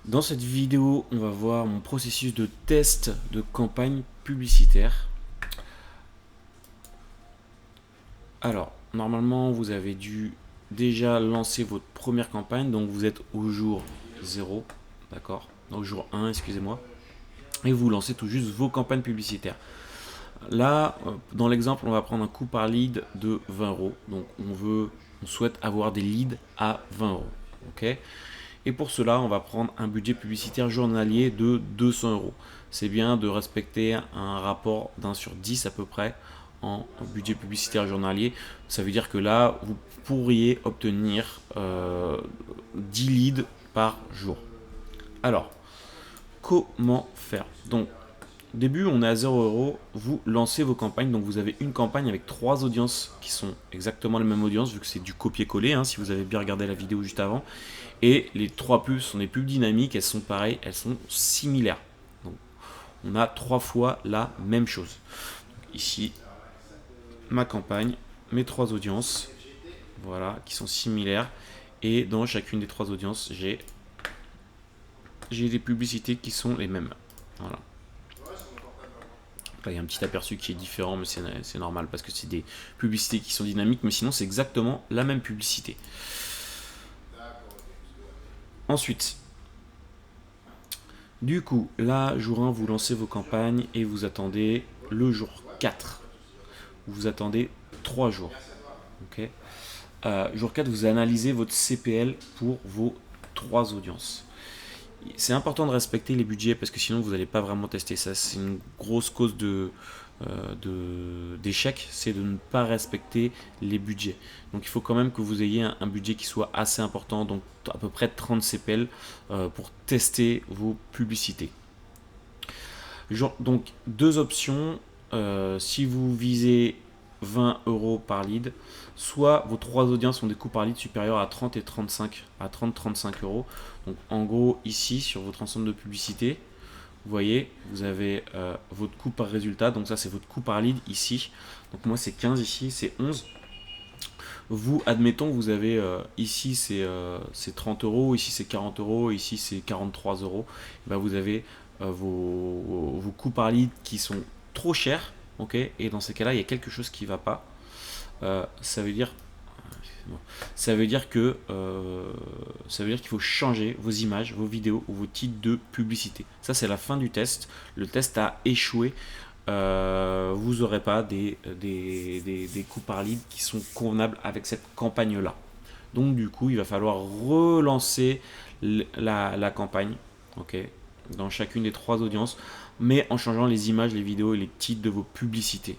Dans cette vidéo, on va voir mon processus de test de campagne publicitaire. Alors, normalement, vous avez dû déjà lancer votre première campagne, donc vous êtes au jour 0, d'accord? Donc jour 1, excusez-moi. Et vous lancez tout juste vos campagnes publicitaires. Là, dans l'exemple, on va prendre un coût par lead de 20 euros. Donc on souhaite avoir des leads à 20 euros. Ok. Et pour cela, on va prendre un budget publicitaire journalier de 200 euros. C'est bien de respecter un rapport d'1 sur 10 à peu près en budget publicitaire journalier. Ça veut dire que là, vous pourriez obtenir 10 leads par jour. Alors, comment faire? Donc, au début, on est à 0 euros. Vous lancez vos campagnes. Donc, vous avez une campagne avec 3 audiences qui sont exactement les mêmes audiences, vu que c'est du copier-coller, hein, si vous avez bien regardé la vidéo juste avant. Et les 3 pubs sont des pubs dynamiques. Elles sont pareilles, elles sont similaires. Donc, on a 3 fois la même chose. Donc, ici, ma campagne, mes 3 audiences, voilà, qui sont similaires. Et dans chacune des 3 audiences, j'ai des publicités qui sont les mêmes. Voilà. Là, il y a un petit aperçu qui est différent, mais c'est normal parce que c'est des publicités qui sont dynamiques, mais sinon c'est exactement la même publicité. Ensuite, du coup, là, jour 1, vous lancez vos campagnes et vous attendez le jour 4. Vous attendez 3 jours. Okay. Jour 4, vous analysez votre CPL pour vos 3 audiences. C'est important de respecter les budgets parce que sinon vous n'allez pas vraiment tester ça. C'est une grosse cause d'échec, c'est de ne pas respecter les budgets. Donc il faut quand même que vous ayez un budget qui soit assez important, donc à peu près 30 CPL pour tester vos publicités. Donc deux options, si vous visez 20 euros par lead, soit vos 3 audiences ont des coûts par lead supérieurs à 30 et 35 à 30-35 euros. Donc en gros ici sur votre ensemble de publicité, vous voyez, vous avez votre coût par résultat, donc ça c'est votre coût par lead ici. Donc moi c'est 15 ici, c'est 11. Vous, admettons, vous avez ici c'est 30 euros, ici c'est 40 euros, ici c'est 43 euros. Et ben, vous avez vos coûts par lead qui sont trop chers, ok. Et dans ces cas-là, il y a quelque chose qui ne va pas. Ça veut dire qu'il faut changer vos images, vos vidéos ou vos titres de publicité. Ça, c'est la fin du test. Le test a échoué. Vous n'aurez pas des coûts par lead qui sont convenables avec cette campagne-là. Donc, du coup, il va falloir relancer la campagne, ok, dans chacune des 3 audiences, mais en changeant les images, les vidéos et les titres de vos publicités.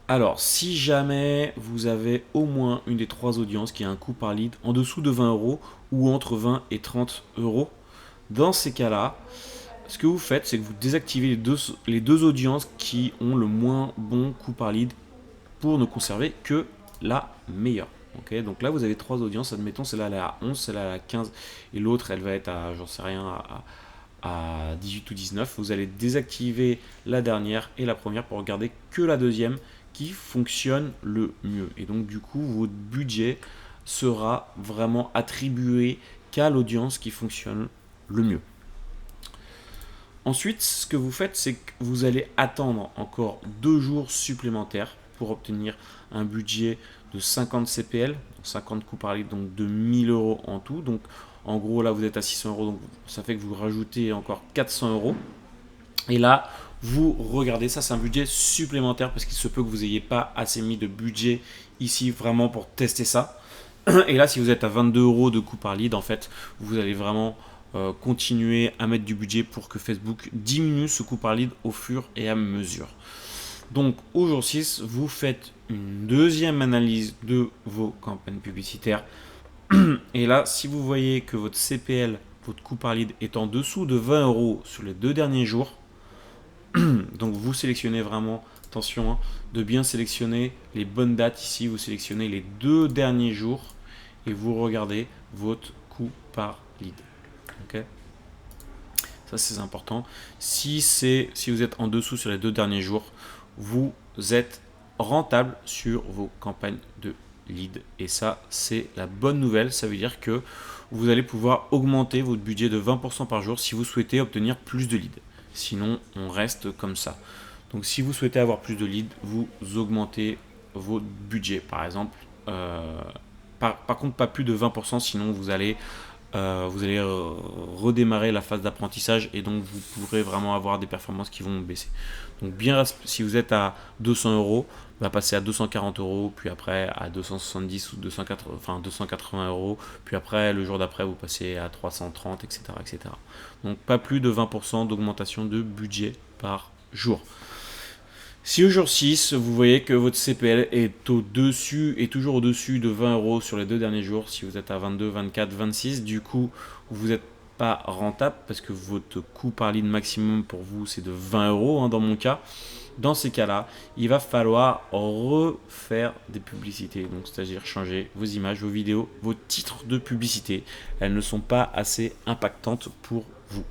Alors, si jamais vous avez au moins une des 3 audiences qui a un coût par lead en dessous de 20 euros ou entre 20 et 30 euros, dans ces cas-là, ce que vous faites, c'est que vous désactivez les deux audiences qui ont le moins bon coût par lead pour ne conserver que la meilleure. Okay, donc là, vous avez 3 audiences. Admettons, celle-là elle est à 11, celle-là elle est à 15 et l'autre, elle va être à, j'en sais rien, à 18 ou 19. Vous allez désactiver la dernière et la première pour regarder que la deuxième qui fonctionne le mieux. Et donc, du coup, votre budget sera vraiment attribué qu'à l'audience qui fonctionne le mieux. Ensuite, ce que vous faites, c'est que vous allez attendre encore 2 jours supplémentaires pour obtenir un budget de 50 CPL, 50 coûts par litre, donc de 1000 euros en tout. Donc en gros, là, vous êtes à 600 euros, donc ça fait que vous rajoutez encore 400 euros. Et là, vous regardez, ça c'est un budget supplémentaire parce qu'il se peut que vous n'ayez pas assez mis de budget ici vraiment pour tester ça. Et là, si vous êtes à 22 euros de coût par lead, en fait, vous allez vraiment continuer à mettre du budget pour que Facebook diminue ce coût par lead au fur et à mesure. Donc au jour 6, vous faites une deuxième analyse de vos campagnes publicitaires. Et là, si vous voyez que votre CPL, votre coût par lead est en dessous de 20 euros sur les 2 derniers jours, donc vous sélectionnez vraiment, attention, hein, de bien sélectionner les bonnes dates ici, vous sélectionnez les 2 derniers jours et vous regardez votre coût par lead. Okay, ça c'est important. Si vous êtes en dessous sur les 2 derniers jours, vous êtes rentable sur vos campagnes de lead. Et ça, c'est la bonne nouvelle. Ça veut dire que vous allez pouvoir augmenter votre budget de 20% par jour si vous souhaitez obtenir plus de leads. Sinon, on reste comme ça. Donc si vous souhaitez avoir plus de leads, vous augmentez votre budget. Par exemple, par contre, pas plus de 20%, sinon vous allez redémarrer la phase d'apprentissage et donc vous pourrez vraiment avoir des performances qui vont baisser. Donc si vous êtes à 200 euros, va passer à 240 euros, puis après à 270 ou 280 euros, puis après le jour d'après vous passez à 330, etc., etc. Donc pas plus de 20% d'augmentation de budget par jour. Si au jour 6, vous voyez que votre CPL est toujours au-dessus de 20 euros sur les 2 derniers jours, si vous êtes à 22, 24, 26, du coup, vous n'êtes pas rentable parce que votre coût par lead maximum pour vous, c'est de 20 euros dans mon cas. Dans ces cas-là, il va falloir refaire des publicités, donc c'est-à-dire changer vos images, vos vidéos, vos titres de publicité. Elles ne sont pas assez impactantes pour vous.